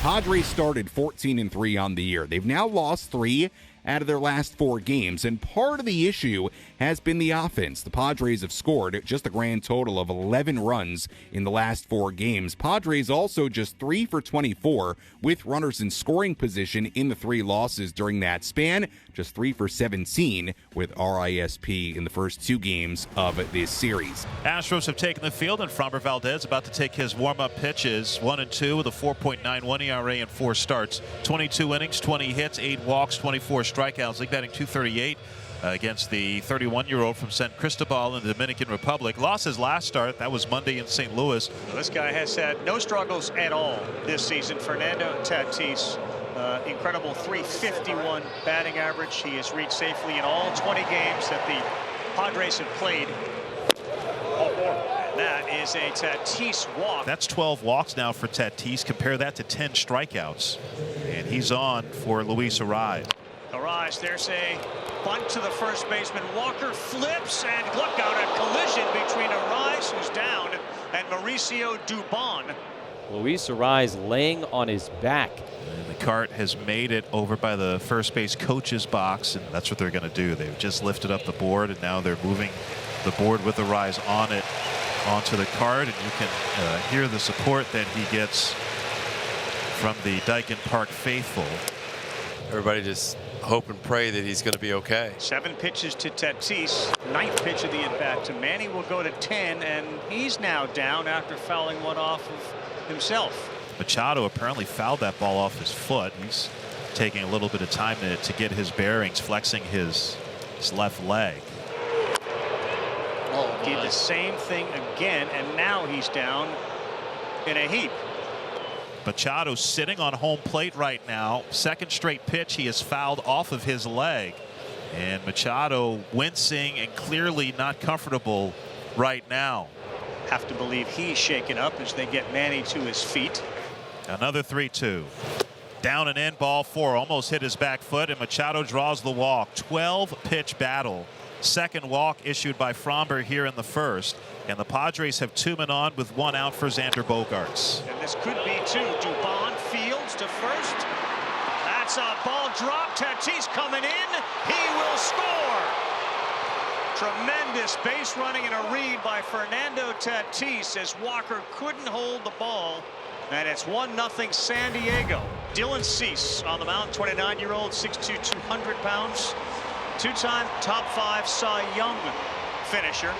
Padres started 14-3 on the year. They've now lost 3 out of their last 4 games, and part of the issue has been the offense. The Padres have scored just a grand total of 11 runs in the last 4 games. Padres also just 3 for 24 with runners in scoring position in the 3 losses during that span, just 3 for 17 with RISP in the first 2 games of this series. Astros have taken the field, and Framber Valdez about to take his warm-up pitches. 1-2 with a 4.91 ERA in 4 starts. 22 innings, 20 hits, 8 walks, 24 strikeouts. League batting .238 against the 31-year-old from San Cristobal in the Dominican Republic. Lost his last start. That was Monday in St. Louis. This guy has had no struggles at all this season. Fernando Tatis, incredible .351 batting average. He has reached safely in all 20 games that the Padres have played. And that is a Tatis walk. That's 12 walks now for Tatis. Compare that to 10 strikeouts. And he's on for Luis Arraez. Arraez, there's a bunt to the first baseman. Walker flips, and look out, a collision between Arraez, who's down, and Mauricio Dubon. Luis Arraez laying on his back. And the cart has made it over by the first base coach's box, and that's what they're going to do. They've just lifted up the board, and now they're moving the board with Arraez on it onto the cart, and you can hear the support that he gets from the Dyken Park faithful. Everybody just hope and pray that he's going to be okay. 7 pitches to Tatis. 9th pitch of the at-bat to Manny will go to 10, and he's now down after fouling one off of himself. Machado apparently fouled that ball off his foot. He's taking a little bit of time to get his bearings, flexing his left leg. Oh, did the same thing again, and now he's down in a heap. Machado sitting on home plate right now. 2nd straight pitch he has fouled off of his leg. And Machado wincing and clearly not comfortable right now. Have to believe he's shaken up as they get Manny to his feet. Another 3-2. Down and in, ball 4. Almost hit his back foot, and Machado draws the walk. 12 pitch battle. 2nd walk issued by Framber here in the 1st. And the Padres have 2 men on with 1 out for Xander Bogaerts. And this could be 2. Dubon fields to first. That's a ball drop. Tatis coming in. He will score. Tremendous base running and a read by Fernando Tatis as Walker couldn't hold the ball. And it's 1-0 San Diego. Dylan Cease on the mound, 29-year-old, 6'2", 200 pounds. 2-time top 5 Cy Young finisher.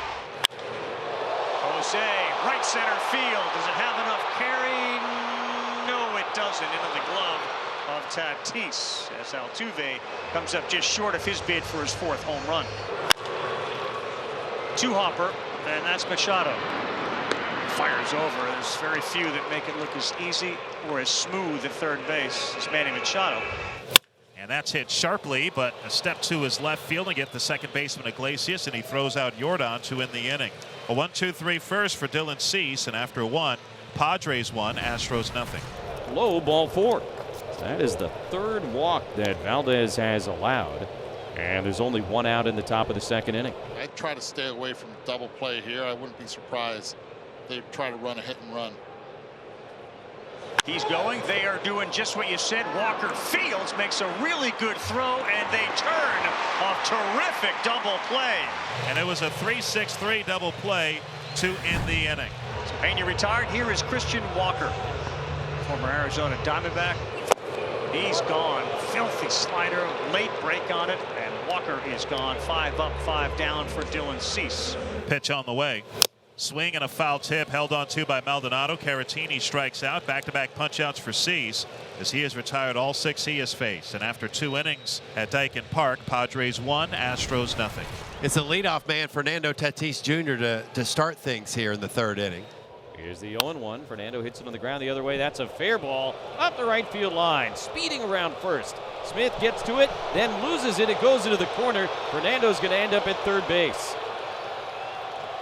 Jose, right center field. Does it have enough carry? No, it doesn't. Into the glove of Tatis as Altuve comes up just short of his bid for his 4th home run. 2-hopper, and that's Machado. Fires over. There's very few that make it look as easy or as smooth at third base as Manny Machado. And that's hit sharply, but a step to his left field and get the second baseman Iglesias, and he throws out Yordan to end the inning. A 1-2-3 first for Dylan Cease, and after 1, Padres 1, Astros nothing. Low, ball 4. That is the 3rd walk that Valdez has allowed, and there's only 1 out in the top of the 2nd inning. I'd try to stay away from double play here. I wouldn't be surprised if they try to run a hit and run. He's going. They are doing just what you said. Walker fields, makes a really good throw, and they turn a terrific double play. And it was a 3-6-3 double play to end the inning. So Pena retired. Here is Christian Walker, former Arizona Diamondback. He's gone. Filthy slider, late break on it, and Walker is gone. 5 up, 5 down for Dylan Cease. Pitch on the way. Swing and a foul tip held on to by Maldonado. Caratini strikes out. Back-to-back punch-outs for Cease as he has retired all 6 he has faced. And after 2 innings at Dyken Park, Padres 1, Astros nothing. It's the leadoff man, Fernando Tatis Jr. to start things here in the 3rd inning. Here's the 0-1. Fernando hits it on the ground the other way. That's a fair ball up the right field line. Speeding around first. Smith gets to it, then loses it. It goes into the corner. Fernando's going to end up at third base.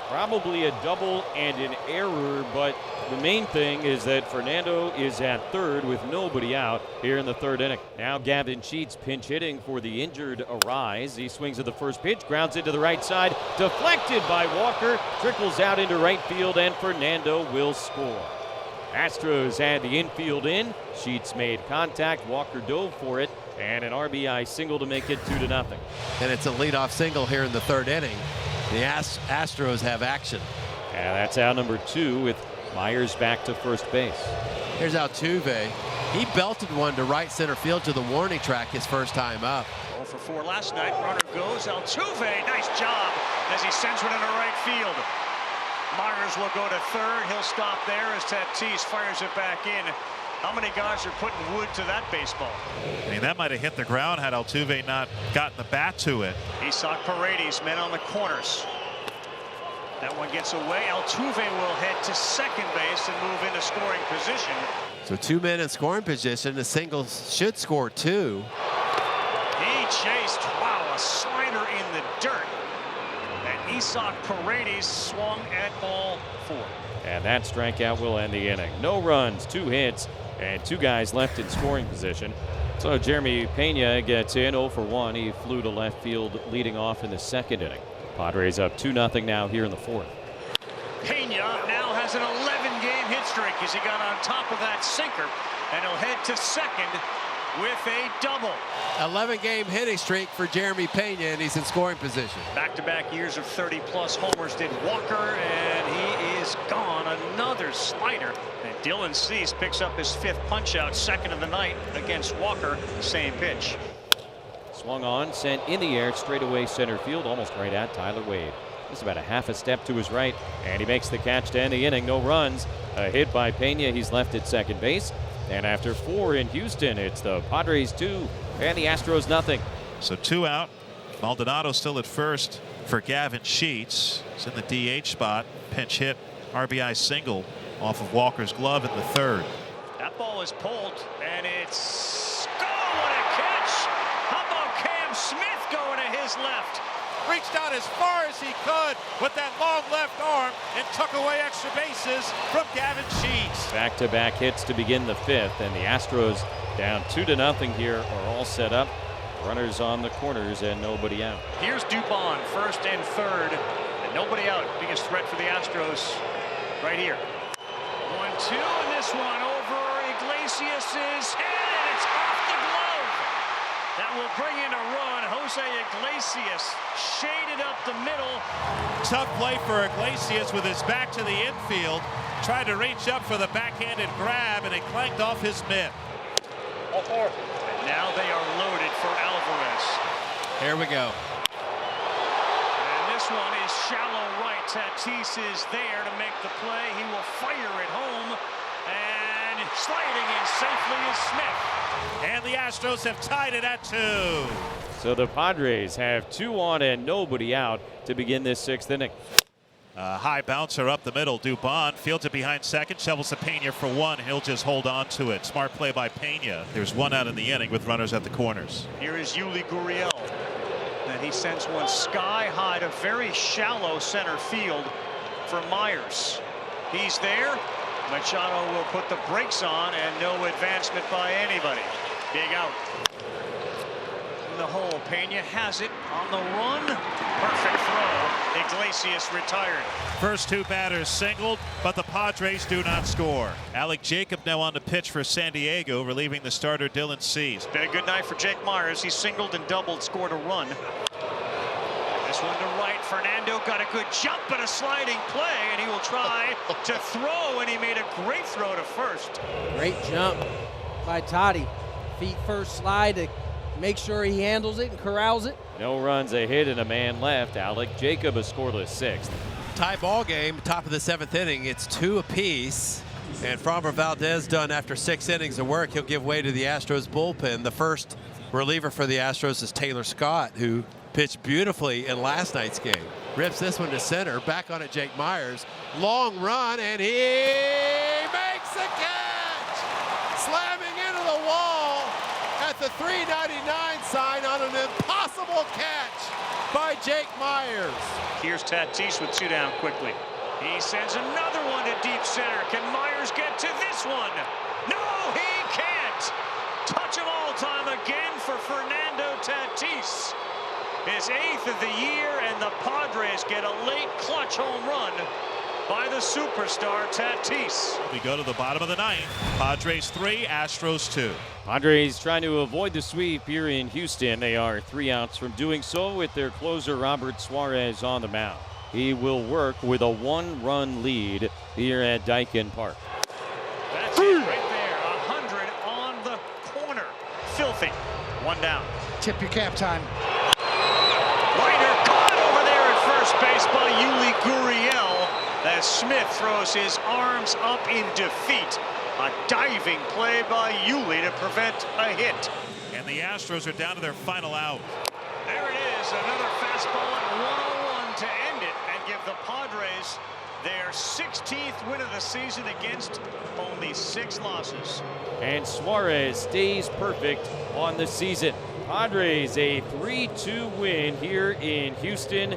Probably a double and an error, but the main thing is that Fernando is at third with nobody out here in the 3rd inning. Now Gavin Sheets pinch hitting for the injured Arraez. He swings at the first pitch, grounds into the right side, deflected by Walker, trickles out into right field, and Fernando will score. Astros had the infield in. Sheets made contact. Walker dove for it, and an RBI single to make it 2-0. And it's a leadoff single here in the third inning. The Astros have action. And that's out number 2 with Myers back to first base. Here's Altuve. He belted one to right center field to the warning track his first time up. 0 for 4 last night. Runner goes. Altuve, nice job as he sends one into right field. Myers will go to third. He'll stop there as Tatis fires it back in. How many guys are putting wood to that baseball? I mean, that might have hit the ground had Altuve not gotten the bat to it. Isak Paredes, men on the corners. That one gets away. Altuve will head to second base and move into scoring position. So 2 men in scoring position. The singles should score 2. He chased, wow, a slider in the dirt. And Isak Paredes swung at ball 4. And that strikeout will end the inning. No runs, 2 hits, and 2 guys left in scoring position. So Jeremy Pena gets in 0 for 1. He flew to left field leading off in the second inning. Padres up 2-0 now here in the fourth. Pena now has an 11-game hit streak as he got on top of that sinker, and he'll head to second with a double. 11-game hitting streak for Jeremy Pena, and he's in scoring position. Back-to-back years of 30-plus homers did Walker, and he is gone. Another slider, and Dylan Cease picks up his 5th punch-out, second of the night against Walker. Same pitch. Swung on, sent in the air, straight away center field, almost right at Tyler Wade. Just about a half a step to his right, and he makes the catch to end the inning. No runs. A hit by Pena. He's left at second base. And after 4 in Houston, it's the Padres 2 and the Astros nothing. So 2 out. Maldonado still at first for Gavin Sheets. He's in the DH spot. Pinch hit, RBI single off of Walker's glove in the third. That ball is pulled, and it's go! What a catch! How about Cam Smith going to his left? Reached out as far as he could with that long left arm and took away extra bases from Gavin Sheets. Back-to-back hits to begin the 5th, and the Astros down 2-0 here are all set up. Runners on the corners and nobody out. Here's Dubon, first and third, and nobody out. Biggest threat for the Astros right here. 1-2, and this one over Iglesias' head, and it's off the glove. That will bring in a run. Jose Iglesias shaded up the middle. Tough play for Iglesias with his back to the infield. Tried to reach up for the backhanded grab, and it clanked off his mitt. And now they are loaded for Alvarez. Here we go. And this one is shallow right. Tatis is there to make the play. He will fire it home. And sliding in safely is Smith. And the Astros have tied it at 2. So the Padres have 2 on and nobody out to begin this 6th inning. High bouncer up the middle. Dubon fields it behind second, shovels to Pena for 1. He'll just hold on to it. Smart play by Pena. There's 1 out in the inning with runners at the corners. Here is Yuli Gurriel. And he sends one sky high to very shallow center field for Myers. He's there. Machado will put the brakes on, and no advancement by anybody. Big out. In the hole, Pena has it on the run. Perfect throw. Iglesias retired. First 2 batters singled, but the Padres do not score. Alek Jacob now on the pitch for San Diego, relieving the starter Dylan Cease. Been a good night for Jake Myers. He singled and doubled, scored a run. This one to right. Fernando got a good jump and a sliding play, and he will try to throw, and he made a great throw to first. Great jump by Toddy. Feet first slide to make sure he handles it and corrals it. No runs, a hit, and a man left. Alek Jacob a scoreless 6th. Tie ball game, top of the 7th inning. It's 2 apiece. And Framber Valdez done after 6 innings of work. He'll give way to the Astros bullpen. The first reliever for the Astros is Taylor Scott, who pitched beautifully in last night's game. Rips this one to center. Back on it, Jake Myers. Long run, and he makes the catch! Slamming into the wall at the 399 sign on an impossible catch by Jake Myers. Here's Tatis with 2 down quickly. He sends another one to deep center. Can Myers get to this one? No, he can't. Touch of all time again for Fernando Tatis. His 8th of the year, and the Padres get a late clutch home run by the superstar Tatis. We go to the bottom of the ninth. Padres 3, Astros 2. Padres trying to avoid the sweep here in Houston. They are 3 outs from doing so with their closer Robert Suarez on the mound. He will work with a 1-run lead here at Daikin Park. That's it right there. 100 on the corner. Filthy. 1 down. Tip your cap time. Leiter caught over there at first base by Yuli Gurriel as Smith throws his arms up in defeat. A diving play by Yuli to prevent a hit. And the Astros are down to their final out. There it is, another fastball at 101 to end it and give the Padres their 16th win of the season against only 6 losses. And Suarez stays perfect on the season. Padres a 3-2 win here in Houston.